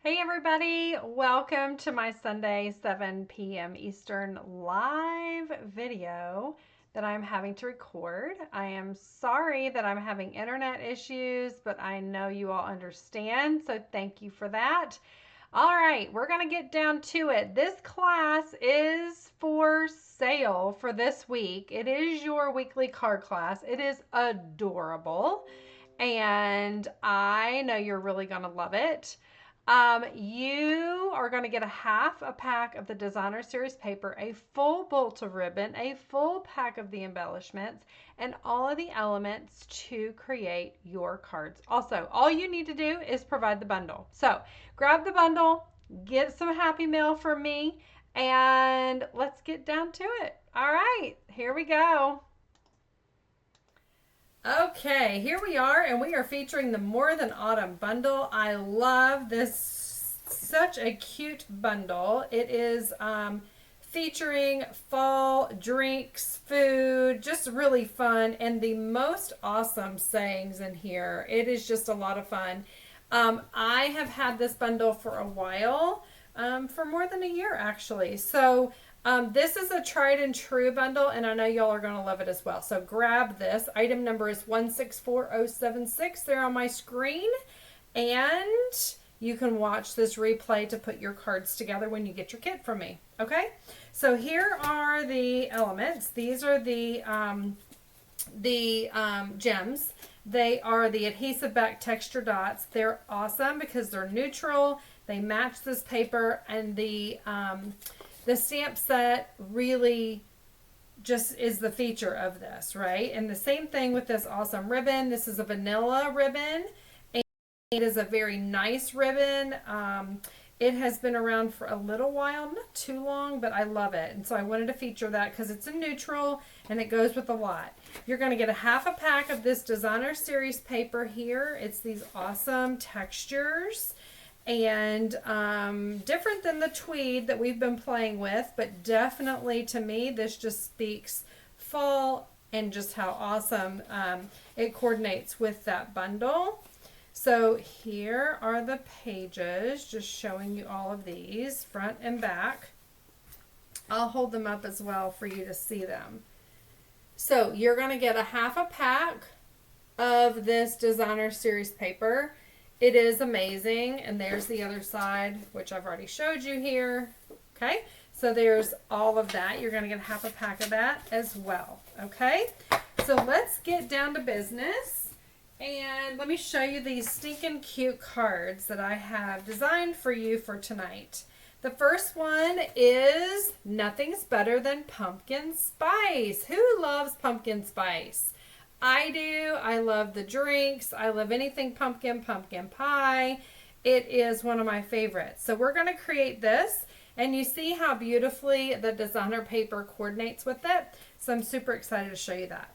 Hey everybody, welcome to my Sunday 7 p.m. Eastern live video that I'm having to record. I am sorry that I'm having internet issues, but I know you all understand, so thank you for that. All right, we're going to get down to it. This class is for sale for this week. It is your weekly card class. It is adorable, and I know you're really going to love it. You are going to get a half a pack of the designer series paper, a full bolt of ribbon, a full pack of the embellishments, and all of the elements to create your cards. Also, all you need to do is provide the bundle. So grab the bundle, get some happy mail from me, and let's get down to it. All right, here we go. Okay, here we are, and we are featuring the More Than Autumn bundle. I love this, such a cute bundle. It is featuring fall drinks, food, just really fun, and the most awesome sayings in here. It is just a lot of fun. I have had this bundle for a while, for more than a year actually. So this is a tried and true bundle, and I know y'all are going to love it as well. So grab this. Item number is 164076 there on my screen, and you can watch this replay to put your cards together when you get your kit from me. Okay, so here are the elements. These are the gems. They are the adhesive back texture dots. They're awesome because they're neutral. They match this paper, and the stamp set really just is the feature of this, right? And the same thing with this awesome ribbon. This is a vanilla ribbon, and it is a very nice ribbon. It has been around for a little while, not too long, but I love it. And so I wanted to feature that because it's a neutral and it goes with a lot. You're going to get a half a pack of this designer series paper here. It's these awesome textures, and different than the tweed that we've been playing with, but definitely to me this just speaks fall and just how awesome it coordinates with that bundle. So here are the pages, just showing you all of these front and back. I'll hold them up as well for you to see them. So you're going to get a half a pack of this designer series paper. It is amazing, and there's the other side, which I've already showed you here. Okay, so there's all of that. You're going to get half a pack of that as well. Okay, so let's get down to business, and let me show you these stinking cute cards that I have designed for you for tonight. The first one is Nothing's Better Than Pumpkin Spice. Who loves pumpkin spice? I do. I love the drinks. I love anything pumpkin, pumpkin pie. It is one of my favorites. So we're going to create this, and you see how beautifully the designer paper coordinates with it. So I'm super excited to show you that.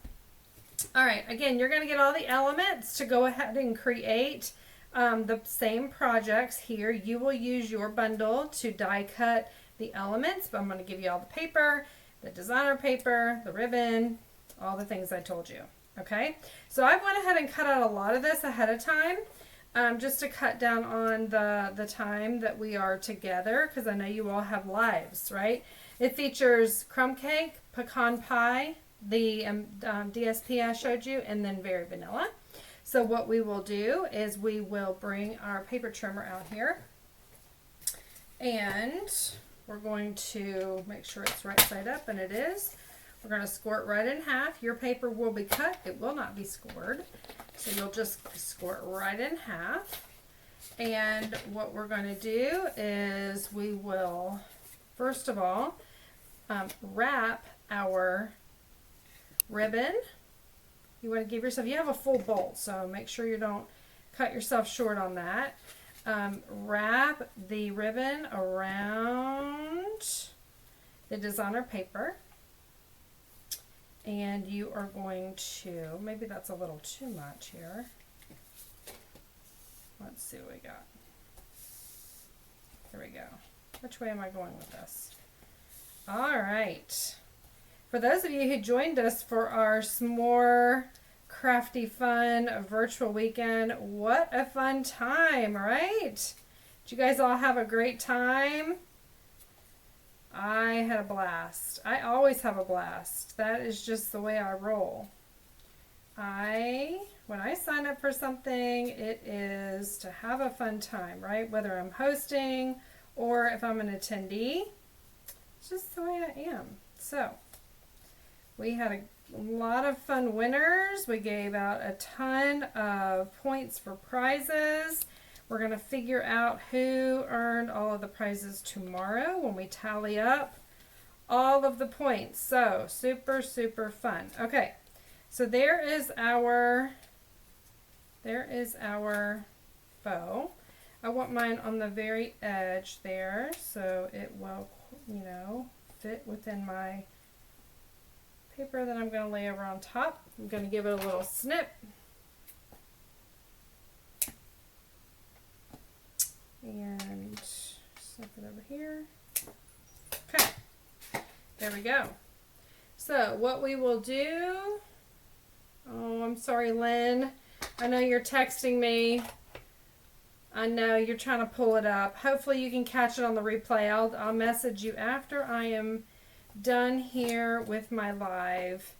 All right, again, you're going to get all the elements to go ahead and create the same projects here. You will use your bundle to die cut the elements, but I'm going to give you all the paper, the designer paper, the ribbon, all the things I told you. Okay, so I went ahead and cut out a lot of this ahead of time, just to cut down on the time that we are together, because I know you all have lives, right? It features crumb cake, pecan pie, the DSP I showed you, and then very vanilla. So what we will do is we will bring our paper trimmer out here, and we're going to make sure it's right side up, and it is. We're going to score it right in half. Your paper will be cut. It will not be scored. So you'll just score it right in half. And what we're going to do is we will, first of all, wrap our ribbon. You want to give yourself, you have a full bolt, so make sure you don't cut yourself short on that. Wrap the ribbon around the designer paper. And you are going to, maybe that's a little too much here. Let's see what we got. Here we go. Which way am I going with this? All right. For those of you who joined us for our s'more crafty fun virtual weekend, what a fun time, right? Did you guys all have a great time? I had a blast. I always have a blast. That is just the way I roll. When I sign up for something, it is to have a fun time, right? Whether I'm hosting or if I'm an attendee, it's just the way I am. So we had a lot of fun winners. We gave out a ton of points for prizes. We're going to figure out who earned all of the prizes tomorrow when we tally up all of the points. So super, super fun. Okay, so there is our bow. I want mine on the very edge there so it will, you know, fit within my paper that I'm going to lay over on top. I'm going to give it a little snip. And snip it over here. Okay, there we go. So what we will do, oh, I'm sorry, Lynn. I know you're texting me. I know you're trying to pull it up. Hopefully you can catch it on the replay. I'll message you after I am done here with my live.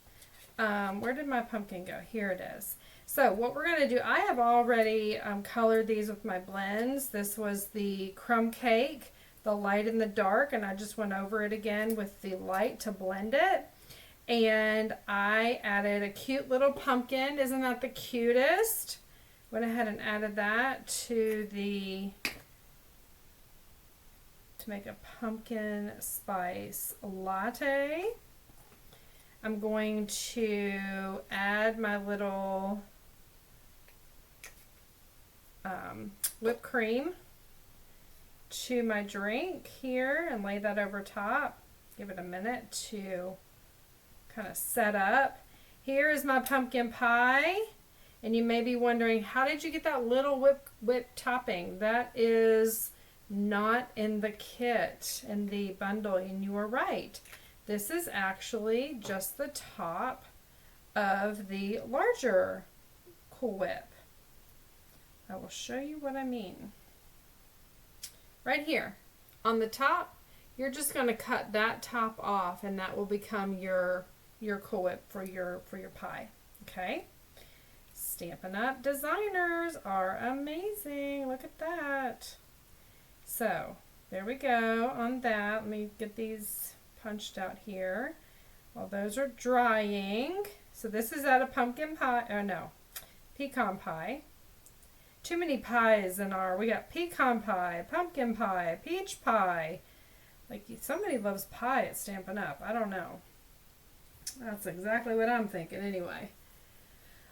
Where did my pumpkin go? Here it is. So what we're going to do, I have already colored these with my blends. This was the crumb cake, the light and the dark, and I just went over it again with the light to blend it. And I added a cute little pumpkin. Isn't that the cutest? Went ahead and added that to make a pumpkin spice latte. I'm going to add my little whipped cream to my drink here and lay that over top. Give it a minute to kind of set up. Here is my pumpkin pie. And you may be wondering, how did you get that little whip topping? That is not in the kit, in the bundle, and you are right. This is actually just the top of the larger Cool Whip. I will show you what I mean. Right here, on the top, you're just going to cut that top off, and that will become your Cool Whip for your pie. Okay? Stampin' Up! Designers are amazing. Look at that. So, there we go on that. Let me get these punched out here. While those are drying. So this is out of pumpkin pie. Oh no, pecan pie. Too many pies in our, we got pecan pie, pumpkin pie, peach pie. Like somebody loves pie at Stampin' Up! I don't know. That's exactly what I'm thinking anyway.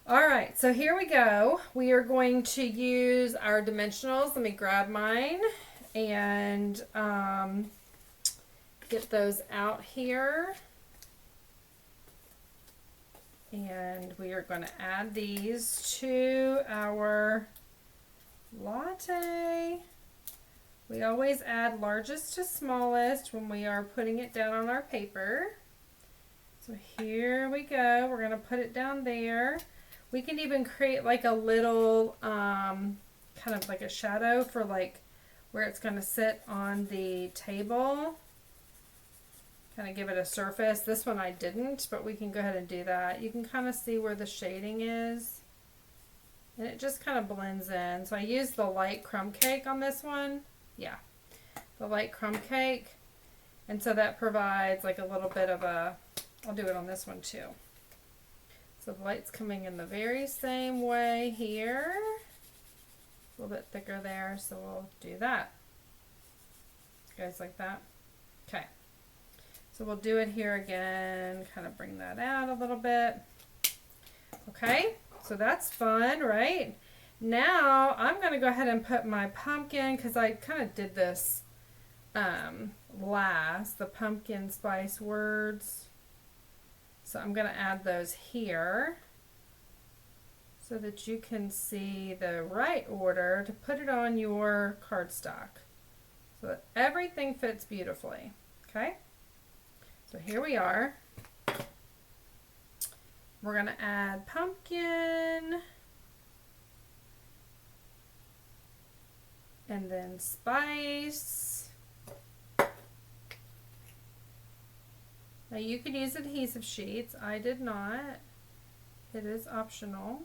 Alright, so here we go. We are going to use our dimensionals. Let me grab mine and get those out here. And we are going to add these to our latte. We always add largest to smallest when we are putting it down on our paper. So here we go. We're going to put it down there. We can even create like a little kind of like a shadow for like where it's going to sit on the table. Kind of give it a surface. This one I didn't, but we can go ahead and do that. You can kind of see where the shading is. And it just kind of blends in. So I used the light crumb cake on this one. Yeah, the light crumb cake. And so that provides like a little bit of a, I'll do it on this one too. So the light's coming in the very same way here. A little bit thicker there, so we'll do that. You guys like that? Okay. So we'll do it here again, kind of bring that out a little bit. Okay, so that's fun, right? Now I'm going to go ahead and put my pumpkin, because I kind of did this last, the pumpkin spice words. So I'm going to add those here so that you can see the right order to put it on your cardstock so that everything fits beautifully. Okay? So here we are. We're going to add pumpkin And then spice. Now you could use adhesive sheets. I did not. It is optional.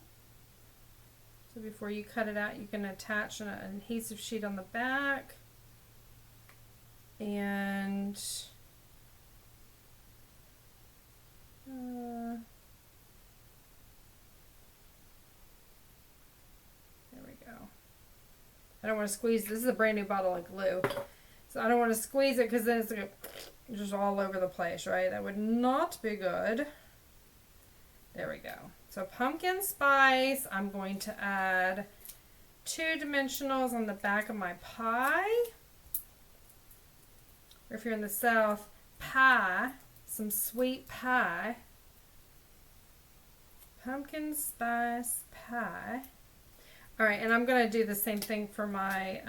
So before you cut it out, you can attach an adhesive sheet on the back. And there we go. I don't want to squeeze. This is a brand new bottle of glue. So I don't want to squeeze it because then it's like just all over the place, right? That would not be good. There we go. So pumpkin spice, I'm going to add 2 dimensionals on the back of my pie. Or if you're in the South, pie, some sweet pie. Pumpkin spice pie. All right, and I'm going to do the same thing for my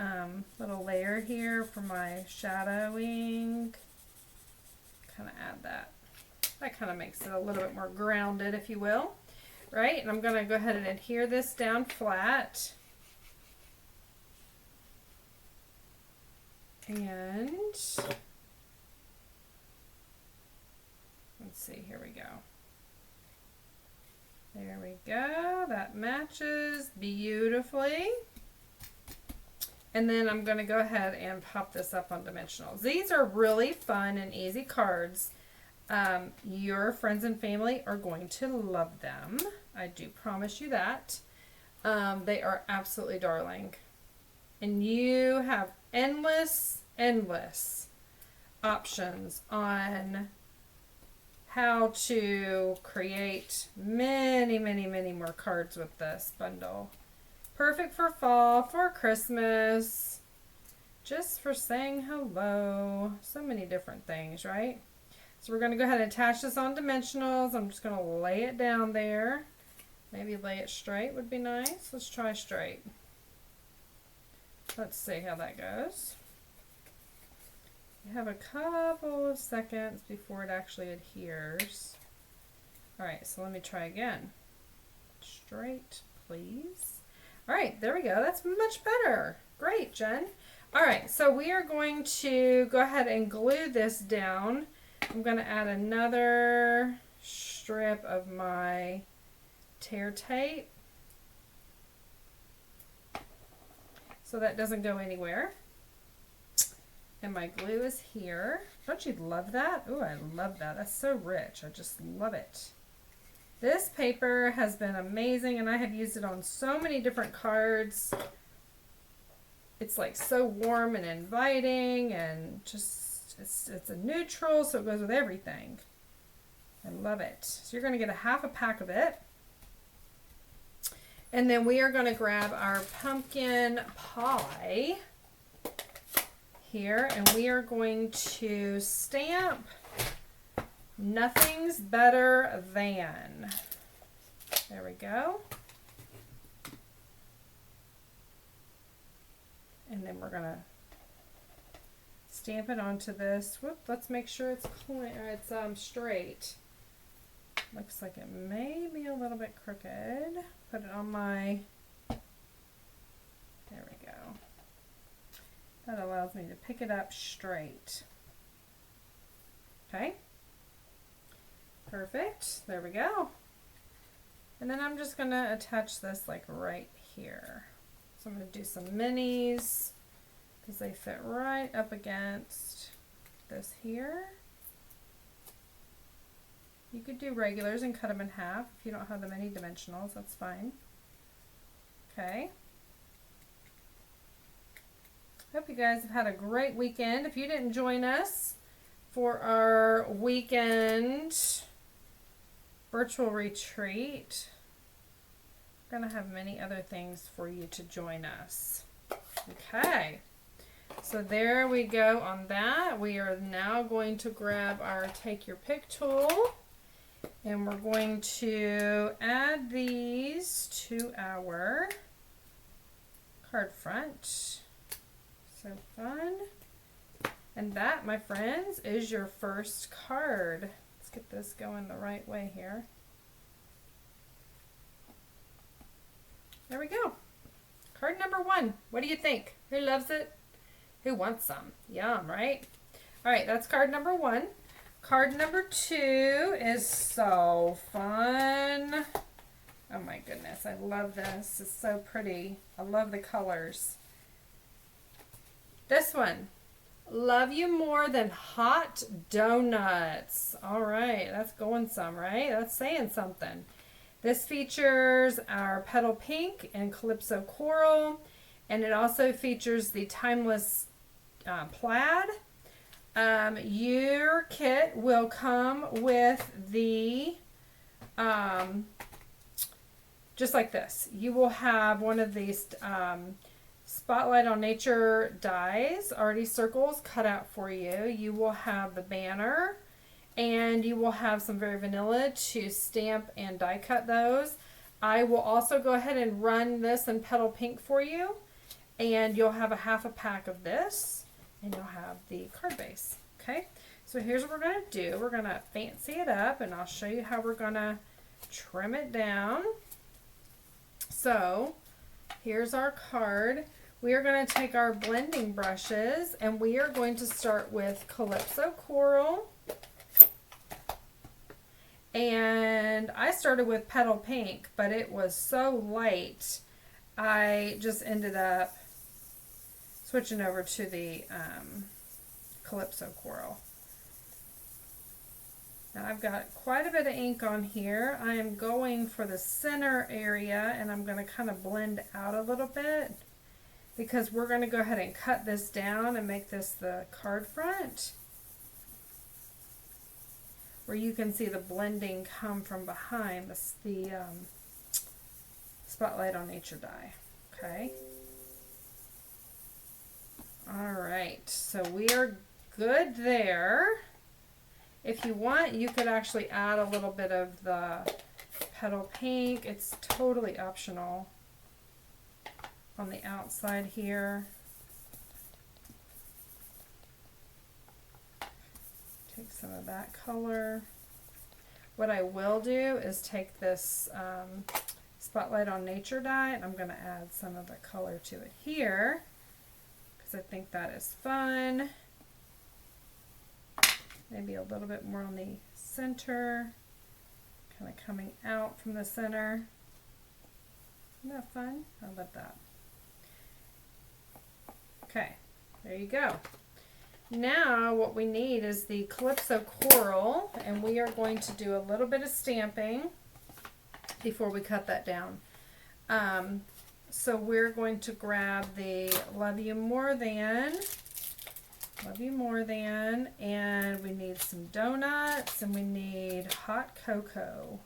little layer here for my shadowing. Kind of add that. That kind of makes it a little bit more grounded, if you will. Right, and I'm going to go ahead and adhere this down flat. And let's see, here we go. There we go, that matches beautifully. And then I'm going to go ahead and pop this up on dimensionals. These are really fun and easy cards. Your friends and family are going to love them. I do promise you that. They are absolutely darling. And you have endless options on how to create many more cards with this bundle. Perfect for fall, for Christmas, just for saying hello. So many different things, right? So we're going to go ahead and attach this on dimensionals. I'm just going to lay it down there. Maybe lay it straight would be nice. Let's try straight. Let's see how that goes. You have a couple of seconds before it actually adheres. Alright, so let me try again. Straight, please. Alright, there we go. That's much better. Great, Jen. Alright, so we are going to go ahead and glue this down. I'm going to add another strip of my tear tape so that doesn't go anywhere. And my glue is here. Don't you love that? Ooh, I love that. That's so rich. I just love it. This paper has been amazing, and I have used it on so many different cards. It's like so warm and inviting, and just it's a neutral, so it goes with everything. I love it. So you're going to get a half a pack of it. And then we are going to grab our pumpkin pie here, and we are going to stamp Nothing's Better Than. There we go. And then we're going to stamp it onto this. Whoop, let's make sure it's clean, it's straight. Looks like it may be a little bit crooked. Put it on my, there we go. That allows me to pick it up straight. Okay. Perfect. There we go. And then I'm just going to attach this like right here. So I'm going to do some minis because they fit right up against this here. You could do regulars and cut them in half if you don't have the mini dimensionals, that's fine. Okay. Hope you guys have had a great weekend. If you didn't join us for our weekend virtual retreat, we're going to have many other things for you to join us. Okay. So there we go on that. We are now going to grab our Take Your Pick tool. And we're going to add these to our card front. So fun. And that, my friends, is your first card. Let's get this going the right way here. There we go. Card number 1. What do you think? Who loves it? Who wants some? Yum, right? All right, that's card number 1. Card number 2 is so fun. Oh my goodness, I love this. It's so pretty. I love the colors. This one, love you more than hot donuts. All right, that's going some, right? That's saying something. This features our petal pink and calypso coral, and it also features the timeless plaid. Your kit will come with the just like this. You will have one of these Spotlight on Nature dies, already circles cut out for you. You will have the banner, and you will have some very vanilla to stamp and die cut those. I will also go ahead and run this in petal pink for you, and you'll have a half a pack of this, and you'll have the card base. Okay, so here's what we're going to do. We're going to fancy it up, and I'll show you how we're going to trim it down. So here's our card. We are going to take our blending brushes, and we are going to start with Calypso Coral. And I started with Petal Pink, but it was so light, I just ended up switching over to the Calypso Coral. Now I've got quite a bit of ink on here. I am going for the center area, and I'm going to kind of blend out a little bit, because we're going to go ahead and cut this down and make this the card front, where you can see the blending come from behind the Spotlight on Nature die. Okay. All right, so we are good there. If you want, you could actually add a little bit of the petal pink. It's totally optional on the outside here. Take some of that color. What I will do is take this Spotlight on Nature die, and I'm going to add some of the color to it here, because I think that is fun. Maybe a little bit more on the center, kind of coming out from the center. Isn't that fun? I love that. Okay, there you go. Now what we need is the Calypso Coral, and we are going to do a little bit of stamping before we cut that down. So we're going to grab the Love You More Than, and we need some donuts, and we need hot cocoa.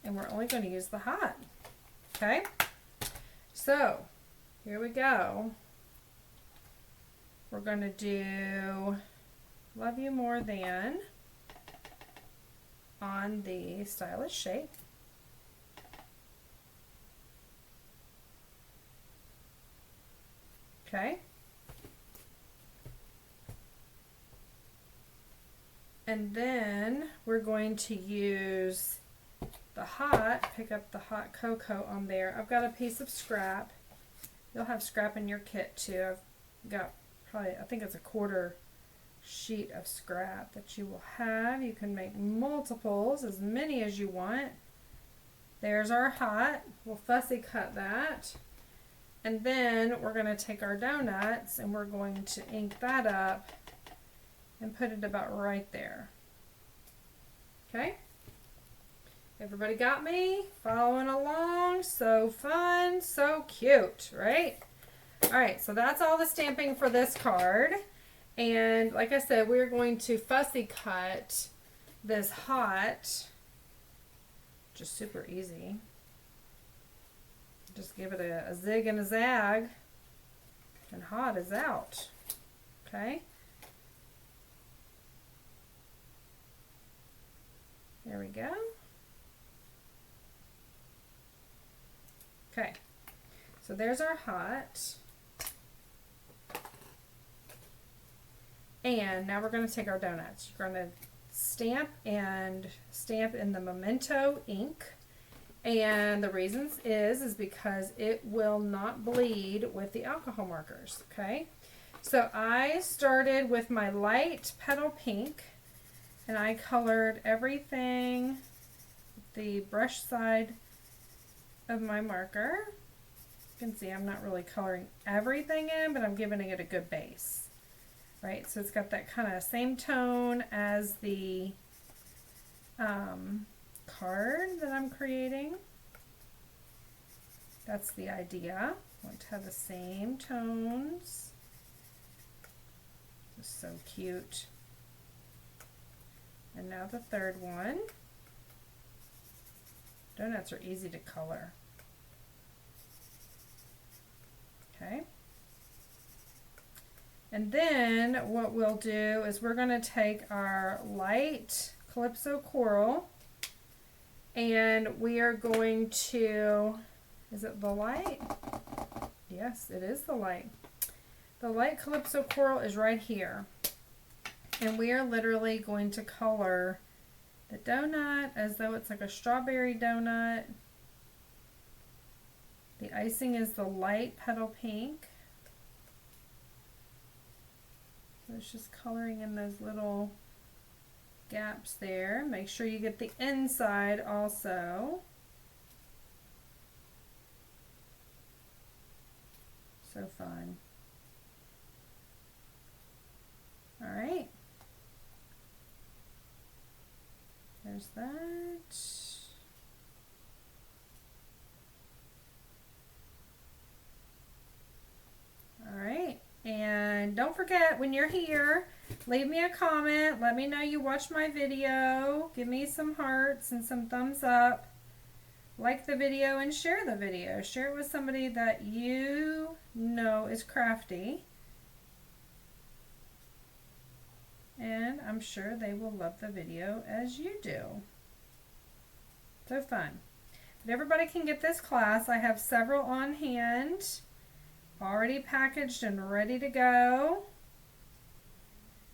And we're only going to use the hot. Okay? So, here we go. We're going to do Love You More Than on the Stylish Shape. Okay. And then we're going to use the hot, pick up the hot cocoa on there. I've got a piece of scrap. You'll have scrap in your kit too. I've got probably, I think it's a quarter sheet of scrap that you will have. You can make multiples, as many as you want. There's our hot. We'll fussy cut that. And then we're going to take our donuts, and we're going to ink that up and put it about right there. Okay? Everybody got me? Following along? So fun, so cute, right? Alright, so that's all the stamping for this card. And like I said, we're going to fussy cut this hot. Just super easy. Just give it a zig and a zag, and hot is out. Okay? There we go. Okay, so there's our hot. And now we're going to take our donuts. You're going to stamp in the Memento ink. And the reasons is because it will not bleed with the alcohol markers, okay? So I started with my light petal pink, and I colored everything, the brush side of my marker. You can see I'm not really coloring everything in, but I'm giving it a good base, right? So it's got that kind of same tone as the card that I'm creating. That's the idea. I want to have the same tones. This is so cute. And now the third one. Donuts are easy to color. Okay. And then what we'll do is we're going to take our light Calypso Coral, and we are going to, is it the light? Yes, it is the light. The light Calypso Coral is right here. And we are literally going to color the donut as though it's like a strawberry donut. The icing is the light petal pink. So it's just coloring in those little gaps there. Make sure you get the inside also. So fun. All right. There's that. All right. And don't forget, when you're here, leave me a comment. Let me know you watched my video. Give me some hearts and some thumbs up. Like the video and share the video. Share it with somebody that you know is crafty. And I'm sure they will love the video as you do. So fun. But everybody can get this class. I have several on hand, already packaged and ready to go.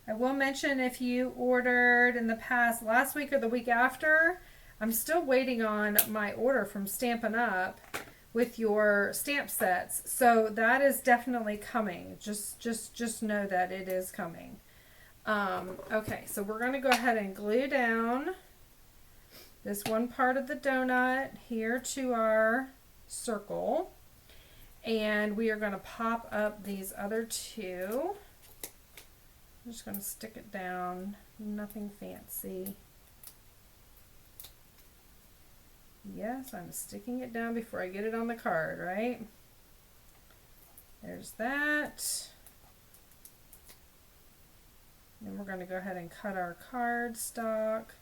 I will mention, if you ordered in the past, last week or the week after, I'm still waiting on my order from Stampin' Up! With your stamp sets. So that is definitely coming. Just know that it is coming. Okay, so we're going to go ahead and glue down this one part of the donut here to our circle. And we are going to pop up these other two. I'm just going to stick it down. Nothing fancy. Yes, I'm sticking it down before I get it on the card, right? There's that. Then we're going to go ahead and cut our card stock.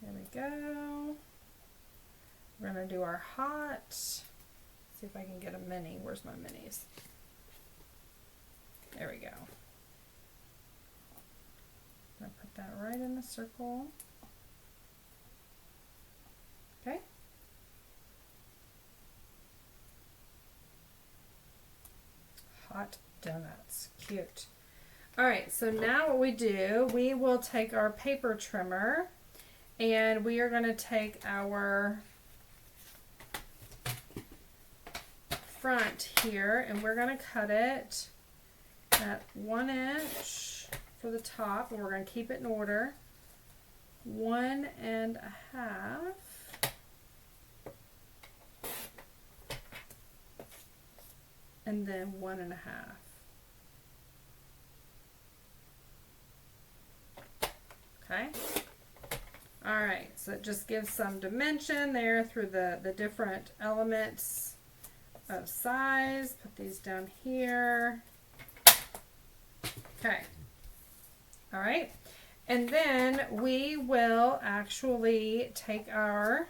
There we go. We're going to do our hot. See if I can get a mini. Where's my minis? There we go. I'm going to put that right in the circle. Okay. Hot donuts. Cute. Alright, so now what we do, we will take our paper trimmer and we are going to take our front here and we're going to cut it at 1 inch for the top, and we're going to keep it in order. 1.5. And then 1.5. Okay. All right, so it just gives some dimension there through the different elements of size. Put these down here. Okay. All right. And then we will actually take our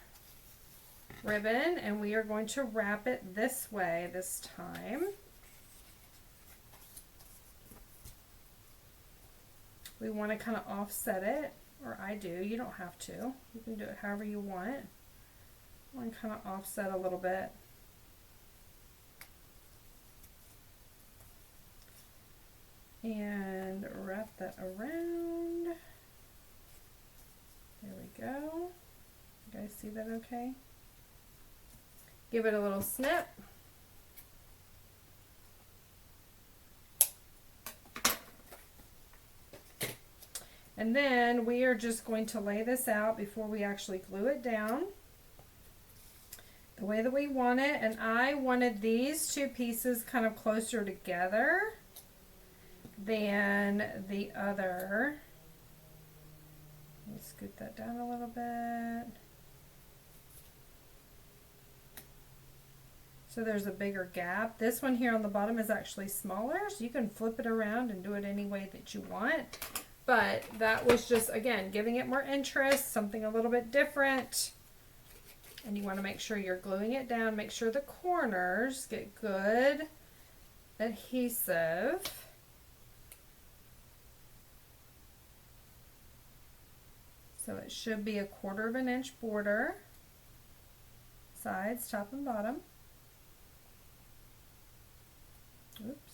ribbon and we are going to wrap it this way this time. We want to kind of offset it, or I do. You don't have to. You can do it however you want. I want to kind of offset a little bit. And wrap that around. There we go. You guys guys see that okay? Give it a little snip. And then we are just going to lay this out before we actually glue it down the way that we want it. And I wanted these two pieces kind of closer together than the other. Let me scoot that down a little bit. So there's a bigger gap. This one here on the bottom is actually smaller, so you can flip it around and do it any way that you want. But that was just, again, giving it more interest, something a little bit different. And you want to make sure you're gluing it down. Make sure the corners get good adhesive. So it should be a 1/4 inch border, sides, top and bottom. Oops,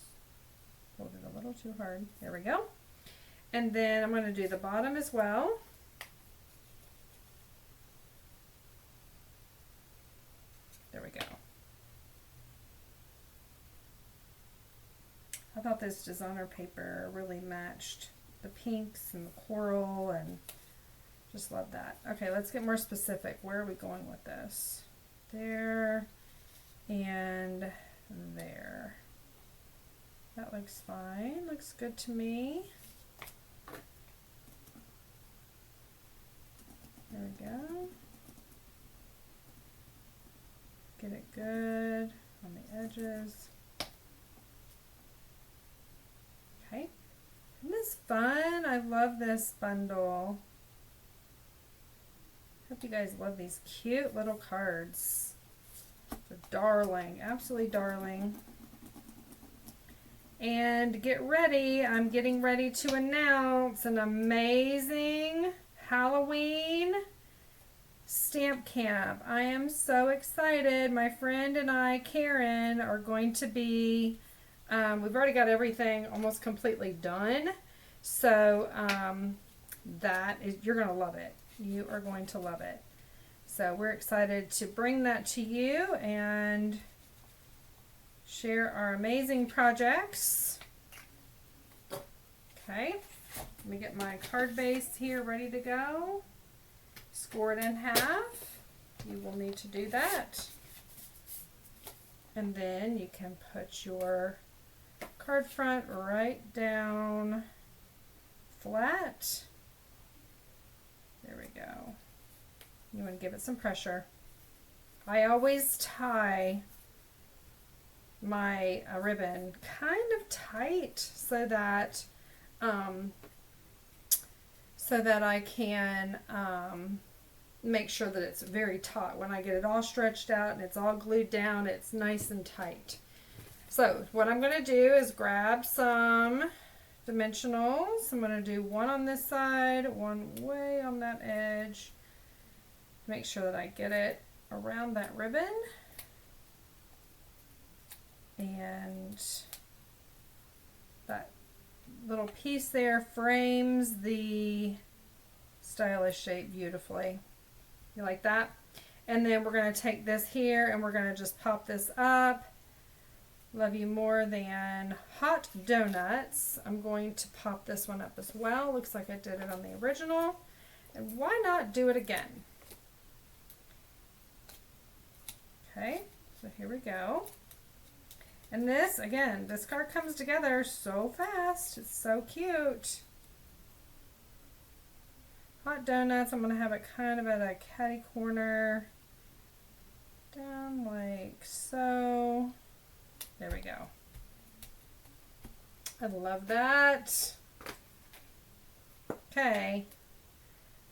pulled it a little too hard. There we go. And then I'm going to do the bottom as well. There we go. I thought this designer paper really matched the pinks and the coral, and just love that. Okay, let's get more specific. Where are we going with this? There and there. That looks fine. Looks good to me. There we go. Get it good on the edges. Okay. Isn't this fun? I love this bundle. Hope you guys love these cute little cards. They're darling, absolutely darling. And get ready, I'm getting ready to announce an amazing Halloween stamp camp. I am so excited. My friend and I, Karen, are going to be, we've already got everything almost completely done. So you're going to love it. You are going to love it. So we're excited to bring that to you and share our amazing projects. Okay, let me get my card base here ready to go. Score it in half. You will need to do that. And then you can put your card front right down flat. There we go. You want to give it some pressure. I always tie my ribbon kind of tight so that I can make sure that it's very taut. When I get it all stretched out and it's all glued down, it's nice and tight. So what I'm going to do is grab some dimensionals. I'm going to do one on this side, one way on that edge. Make sure that I get it around that ribbon. And that little piece there frames the stylish shape beautifully. You like that? And then we're going to take this here and we're going to just pop this up. Love you more than hot donuts. I'm going to pop this one up as well. Looks like I did it on the original. And why not do it again? Okay, so here we go. And this, again, this card comes together so fast. It's so cute. Hot donuts, I'm going to have it kind of at a catty corner. Down like so. There we go. I love that. Okay.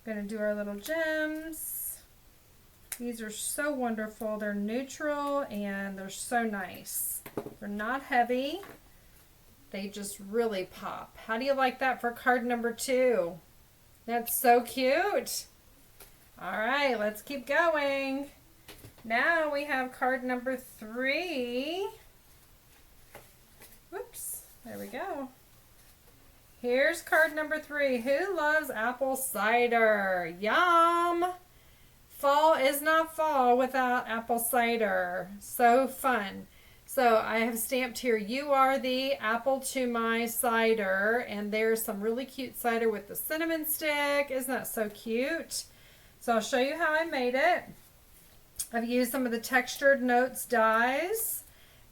Going to do our little gems. These are so wonderful. They're neutral and they're so nice. They're not heavy. They just really pop. How do you like that for card number 2? That's so cute. All right, let's keep going. Now we have card number 3. Whoops, there we go. Here's card number 3. Who loves apple cider? Yum! Fall is not fall without apple cider. So fun. So I have stamped here, you are the apple to my cider. And there's some really cute cider with the cinnamon stick. Isn't that so cute? So I'll show you how I made it. I've used some of the Textured Notes dies.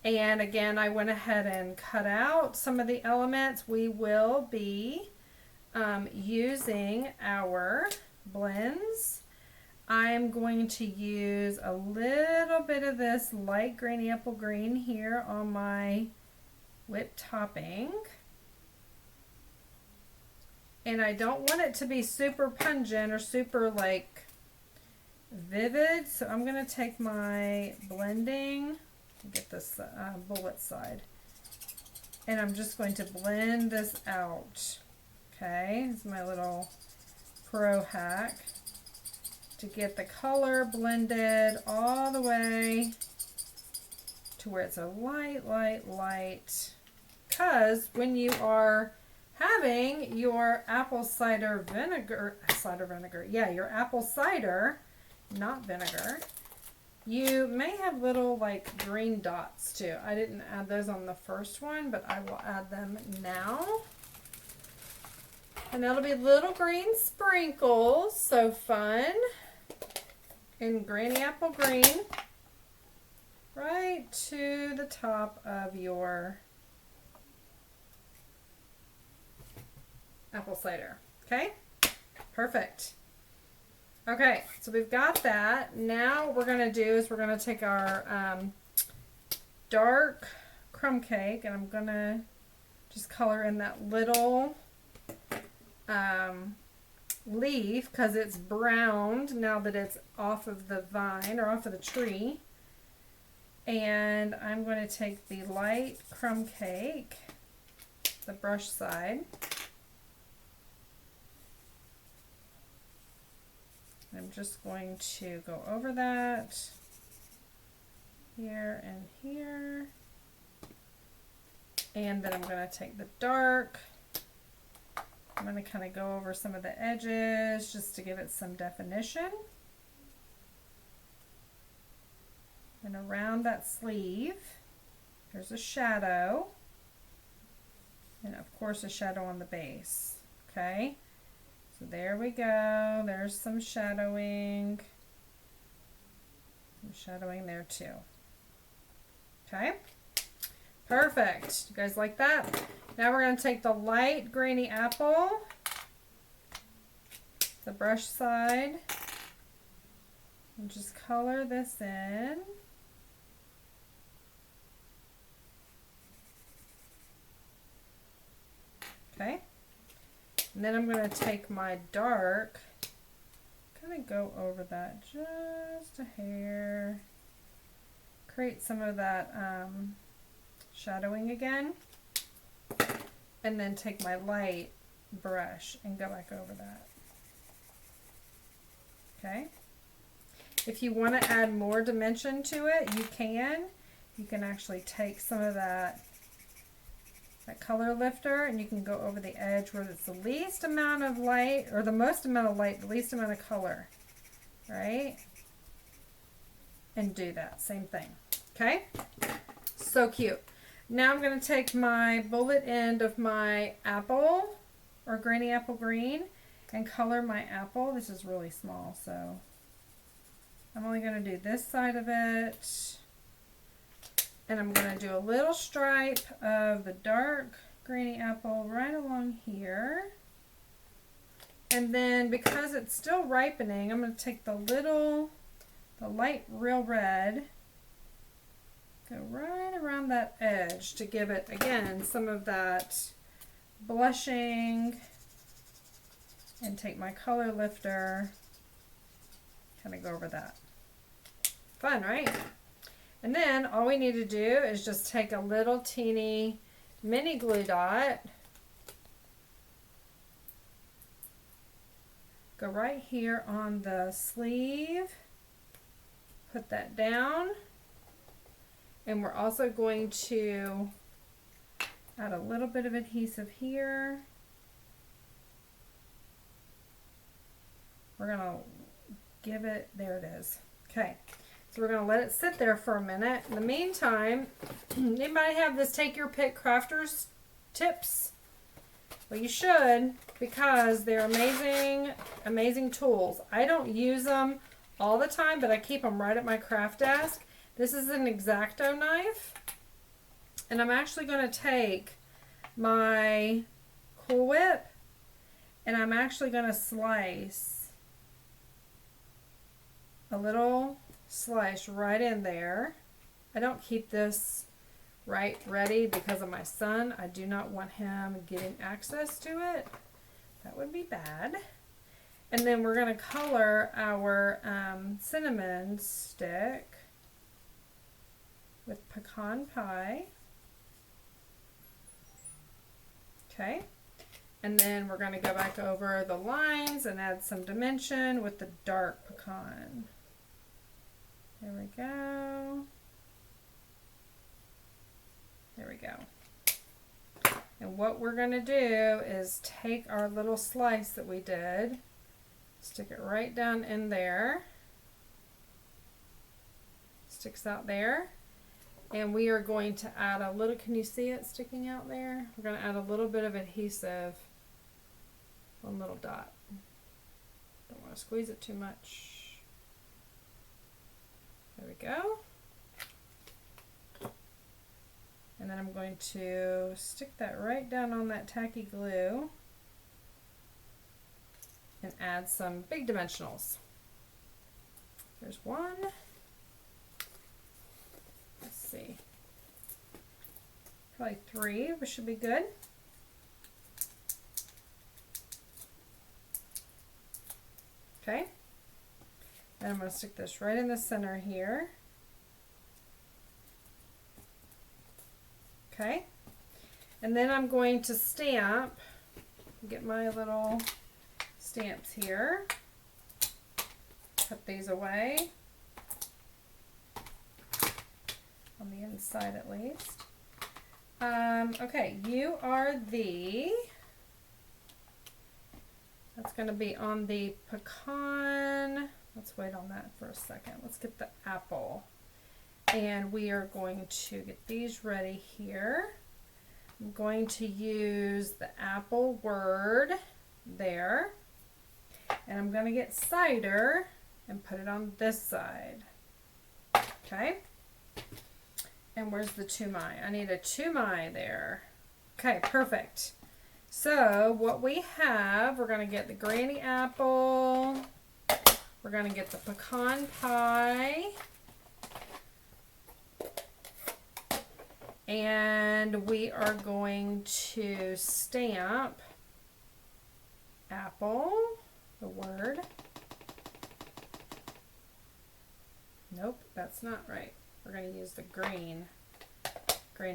And again, I went ahead and cut out some of the elements. We will be using our blends. I'm going to use a little bit of this light green apple green here on my whipped topping. And I don't want it to be super pungent or super like vivid, so I'm going to take my blending, get this bullet side, and I'm just going to blend this out. Okay, this is my little pro hack to get the color blended all the way to where it's a light, light, light. Because when you are having your apple cider vinegar, your apple cider, not vinegar, you may have little like green dots too. I didn't add those on the first one, but I will add them now. And that'll be little green sprinkles, so fun. In Granny Apple Green, right to the top of your apple cider. Okay, perfect. Okay, so we've got that. Now what we're going to do is we're going to take our dark crumb cake, and I'm going to just color in that little leaf because it's browned now that it's off of the vine or off of the tree. And I'm going to take the light crumb cake, the brush side, I'm just going to go over that here and here, and then I'm going to take the dark, I'm going to kind of go over some of the edges just to give it some definition. And around that sleeve, there's a shadow, and of course a shadow on the base. Okay, so there we go. There's some shadowing. Some shadowing there too. Okay, perfect. You guys like that? Now we're going to take the light grainy apple, the brush side, and just color this in. Okay, and then I'm going to take my dark, kind of go over that just a hair, create some of that shadowing again, and then take my light brush and go back over that. Okay, if you want to add more dimension to it, you can. You can actually take some of that color lifter, and you can go over the edge where it's the least amount of light, or the most amount of light, the least amount of color, right? And do that same thing. Okay, so cute. Now I'm going to take my bullet end of my apple, or Granny Apple Green, and color my apple. This is really small, so I'm only going to do this side of it. And I'm going to do a little stripe of the dark Granny Apple right along here. And then because it's still ripening, I'm going to take the light real red, go right around that edge to give it, again, some of that blushing, and take my color lifter, kind of go over that. Fun, right? And then all we need to do is just take a little teeny mini glue dot, go right here on the sleeve, put that down, and we're also going to add a little bit of adhesive here. We're going to give it, there it is. Okay, so we're going to let it sit there for a minute. In the meantime, anybody have this Take Your Pick Crafters tips? Well, you should, because they're amazing, amazing tools. I don't use them all the time, but I keep them right at my craft desk. This is an X-Acto knife, and I'm actually going to take my Cool Whip, and I'm actually going to slice a little slice right in there. I don't keep this right ready because of my son. I do not want him getting access to it. That would be bad. And then we're going to color our cinnamon stick with pecan pie. Okay. And then we're going to go back over the lines and add some dimension with the dark pecan. There we go. There we go. And what we're going to do is take our little slice that we did, stick it right down in there. Sticks out there. And we are going to add a little, can you see it sticking out there? We're going to add a little bit of adhesive, one little dot. Don't want to squeeze it too much. There we go. And then I'm going to stick that right down on that tacky glue and add some big dimensionals. There's one. Let's see. Probably 3, which should be good. Okay. And I'm going to stick this right in the center here. Okay. And then I'm going to stamp, get my little stamps here. Put these away. On the inside at least. Okay, you are that's going to be on the pecan. Let's wait on that for a second. Let's get the apple. And we are going to get these ready here. I'm going to use the apple word there. And I'm going to get cider and put it on this side. Okay. And where's the tumai? I need a tumai there. Okay, perfect. So what we have, we're going to get the granny apple. We're going to get the pecan pie. And we are going to stamp apple, the word. Nope, that's not right. We're going to use the granny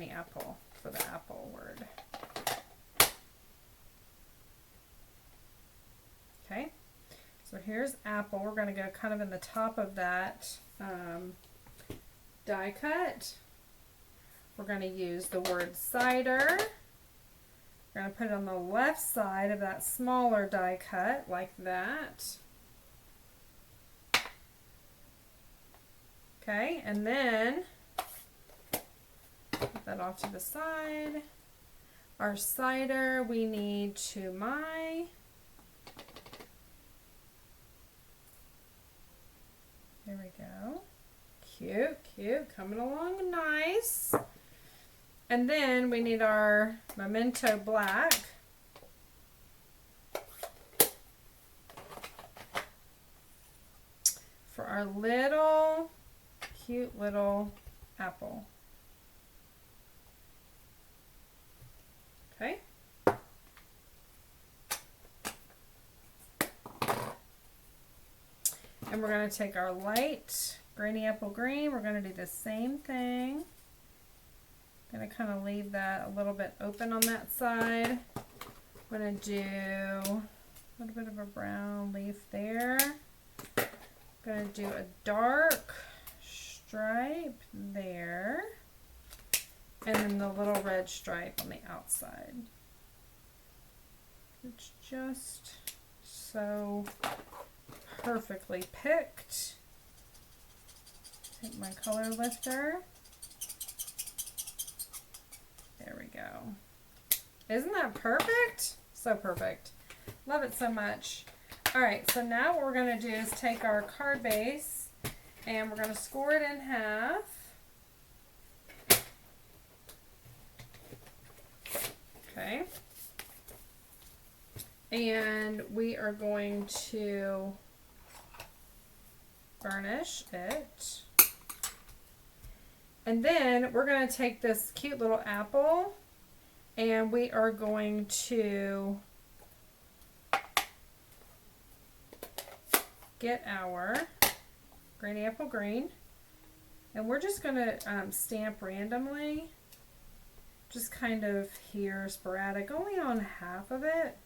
apple for the apple word. Okay, so here's apple. We're going to go kind of in the top of that die cut. We're going to use the word cider. We're going to put it on the left side of that smaller die cut like that. Okay, and then put that off to the side. Our cider, we need tumai. There we go. Cute, cute, coming along nice. And then we need our Memento Black. For our little, cute little apple. Okay. And we're going to take our light granny apple green. We're going to do the same thing. Going to kind of leave that a little bit open on that side. I'm going to do a little bit of a brown leaf there. I'm going to do a dark stripe there. And then the little red stripe on the outside. It's just so perfectly picked. Take my color lifter. There we go. Isn't that perfect? So perfect. Love it so much. All right, so now what we're going to do is take our card base and we're going to score it in half. Okay. And we are going to burnish it. And then we're going to take this cute little apple and we are going to get our Granny Apple Green. And we're just going to stamp randomly. Just kind of here, sporadic, only on half of it.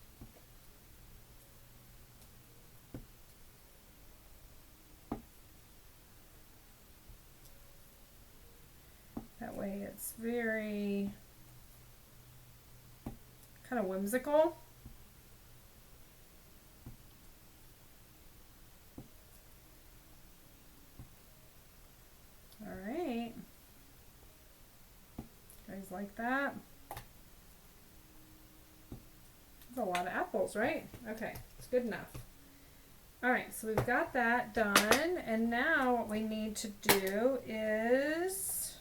That way it's very kind of whimsical. All right. Guys like that? That's a lot of apples, right? Okay, it's good enough. All right, so we've got that done. And now what we need to do is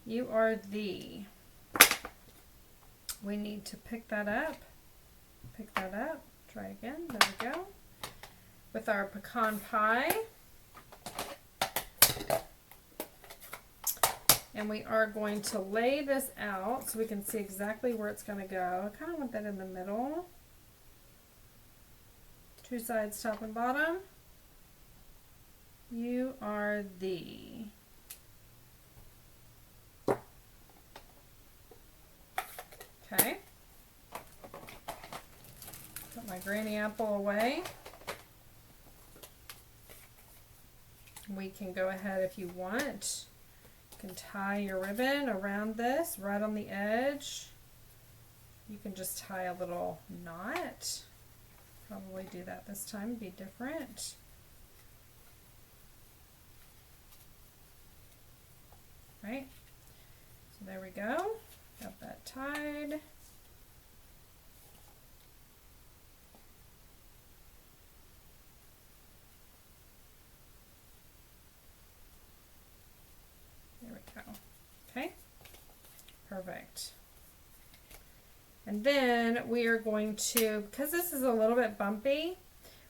you are the. We need to pick that up. Pick that up. Try again. There we go. With our pecan pie. And we are going to lay this out so we can see exactly where it's going to go. I kind of want that in the middle. Two sides, top and bottom. You are the. Okay. Put my granny apple away. We can go ahead if you want. You can tie your ribbon around this right on the edge. You can just tie a little knot. Probably do that this time, be different. Right? So there we go. Got that tied. There we go. Okay, perfect. And then we are going to, because this is a little bit bumpy,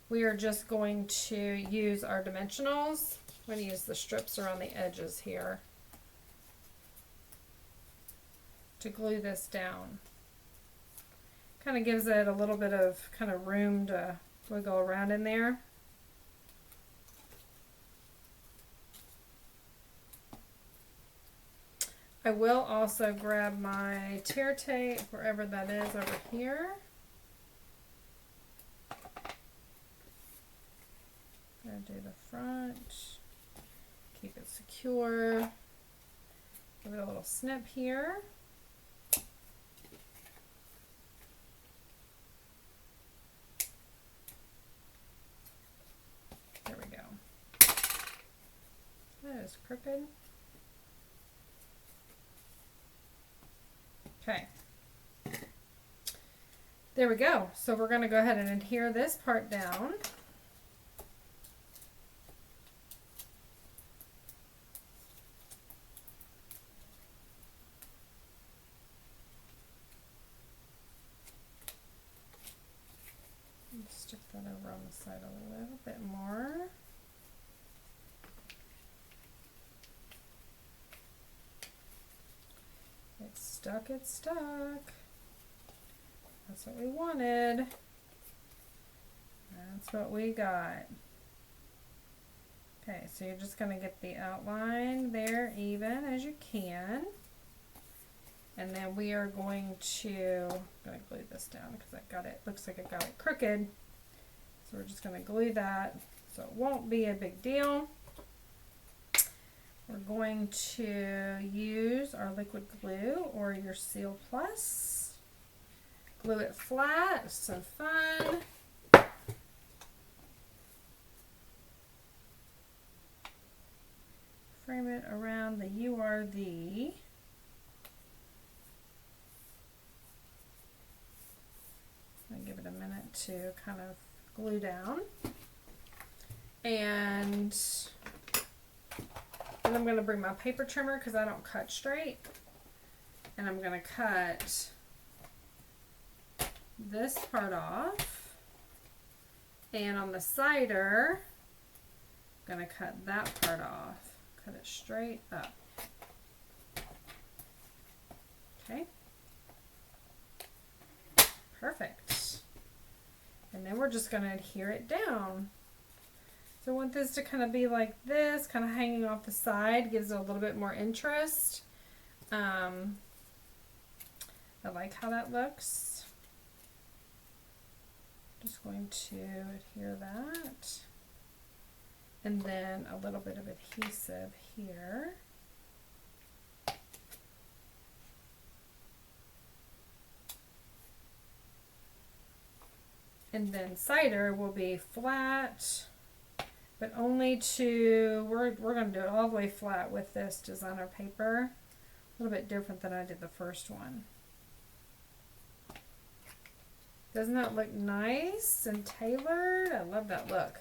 we are just going to use our dimensionals. I'm going to use the strips around the edges here to glue this down. Kind of gives it a little bit of kind of room to wiggle around in there. I will also grab my tear tape, wherever that is, over here. Gonna do the front, keep it secure. Give it a little snip here. There we go. That is crooked. Okay, there we go. So we're going to go ahead and adhere this part down. Stick that over on the side a little bit more. It's stuck, it's stuck. That's what we wanted. That's what we got. Okay, so you're just going to get the outline there even as you can. And then we are going to glue this down because I got it, looks like I got it crooked. So we're just going to glue that so it won't be a big deal. We're going to use our liquid glue or your Seal Plus. Glue it flat, so fun. frame it around the "You Are The." I'm gonna give it a minute to kind of glue down. And then I'm going to bring my paper trimmer because I don't cut straight. And I'm going to cut this part off. And on the cider, I'm going to cut that part off. Cut it straight up. Okay. Perfect. And then we're just going to adhere it down. So I want this to kind of be like this, kind of hanging off the side, gives it a little bit more interest. I like how that looks. Just going to adhere that. And then a little bit of adhesive here. And then cider will be flat. But only to, we're going to do it all the way flat with this designer paper. A little bit different than I did the first one. Doesn't that look nice and tailored? I love that look.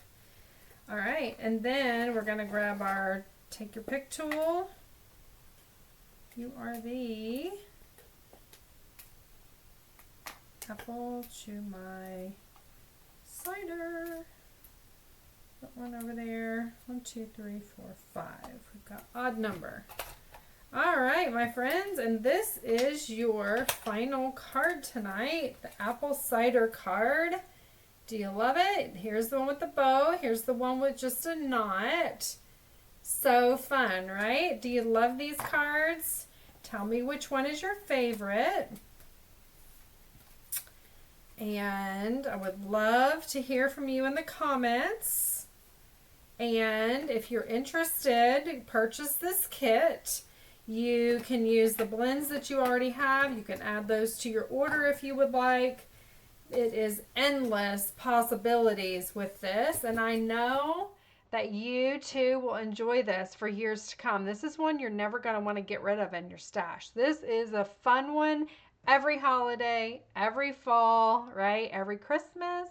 All right, and then we're going to grab our take your pick tool. You are the apple to my cider. Put one over there. 1, 2, 3, 4, 5. We've got odd number. All right, my friends, and this is your final card tonight, the apple cider card. Do you love it? Here's the one with the bow. Here's the one with just a knot. So fun, right? Do you love these cards? Tell me which one is your favorite. And I would love to hear from you in the comments. And if you're interested, purchase this kit. You can use the blends that you already have. You can add those to your order if you would like. It is endless possibilities with this, and I know that you too will enjoy this for years to come. This is one you're never going to want to get rid of in your stash. This is a fun one every holiday, every fall, right? Every Christmas.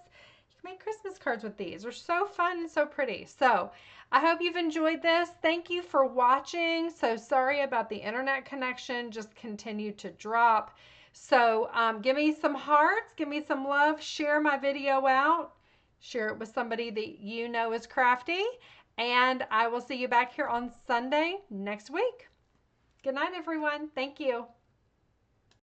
You can make Christmas cards with these. They're so fun and so pretty. So I hope you've enjoyed this. Thank you for watching. So sorry about the internet connection. Just continued to drop. So give me some hearts. Give me some love. Share my video out. Share it with somebody that you know is crafty. And I will see you back here on Sunday next week. Good night, everyone. Thank you.